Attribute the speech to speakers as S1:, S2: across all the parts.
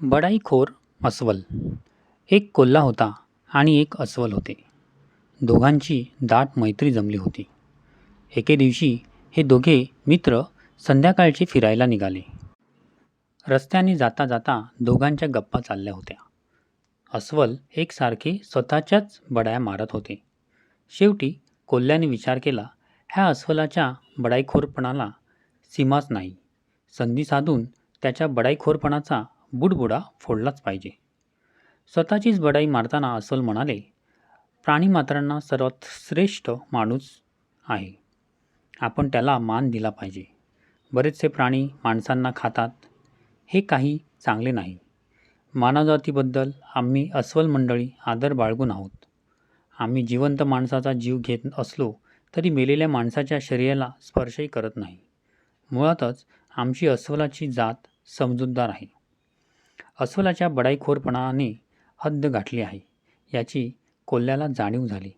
S1: बडाईखोर अस्वल. एक कोल्हा होता आणि एक अस्वल होते. दोघांची दाट मैत्री जमली होती. एके दिवशी हे दोघे मित्र संध्याकाळचे फिरायला निघाले. रस्त्याने जाता जाता दोघांच्या गप्पा चालल्या होत्या. अस्वल एकसारखे स्वतःच्याच बडाया मारत होते. शेवटी कोल्ह्याने विचार केला, ह्या अस्वलाच्या बडाईखोरपणाला सीमाच नाही. संधी साधून त्याच्या बडाईखोरपणाचा बुडबुडा फोडलाच पाहिजे. स्वतःचीच बडाई मारताना अस्वल म्हणाले, प्राणीमात्रांना सर्वात श्रेष्ठ माणूस आहे. आपण त्याला मान दिला पाहिजे. बरेचसे प्राणी माणसांना खातात, हे काही चांगले नाही. मानवजातीबद्दल आम्ही अस्वल मंडळी आदर बाळगून आहोत. आम्ही जिवंत माणसाचा जीव घेत असलो तरी मेलेल्या माणसाच्या शरीराला स्पर्शही करत नाही. मुळातच आमची अस्वलाची जात समजूतदार आहे. अस्वलाच्या बडाईखोरपणाने हद्द गाठली आहे याची कोल्ह्याला जाणीव झाली.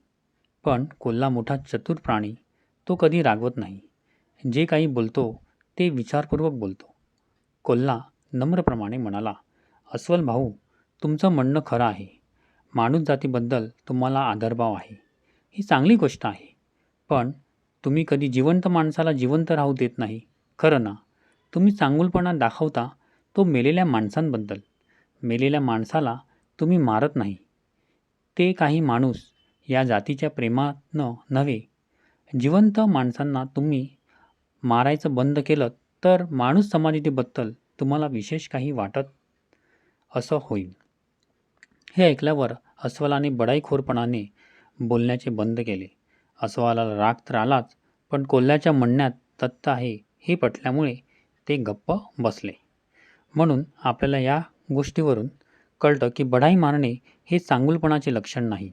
S1: पण कोल्हा मोठा चतुर प्राणी, तो कधी रागवत नाही. जे काही बोलतो ते विचारपूर्वक बोलतो. कोल्हा नम्रप्रमाणे म्हणाला, अस्वल भाऊ, तुमचं म्हणणं खरं आहे. माणूस जातीबद्दल तुम्हाला आदरभाव आहे, ही चांगली गोष्ट आहे. पण तुम्ही कधी जिवंत माणसाला जिवंत राहू देत नाही, खरं ना? तुम्ही चांगुलपणा दाखवता तो मेलेल्या माणसांबद्दल. मेलेल्या माणसाला तुम्ही मारत नाही. ते काही माणूस या जातीच्या प्रेमानं नव्हे. जिवंत माणसांना तुम्ही मारायचं बंद केलं तर माणूस समानतेबद्दल तुम्हाला विशेष काही वाटत असं होईल. हे ऐकल्यावर अस्वलाने बडाईखोरपणाने बोलण्याचे बंद केले. अस्वलाला राग तर आलाच, पण कोल्ह्याच्या म्हणण्यात तथ्य आहे हे पटल्यामुळे ते गप्प बसले. म्हणून आपल्याला या गोष्टीवरून कळतं की बडाई मारणे हे चांगुलपणाचे लक्षण नाही.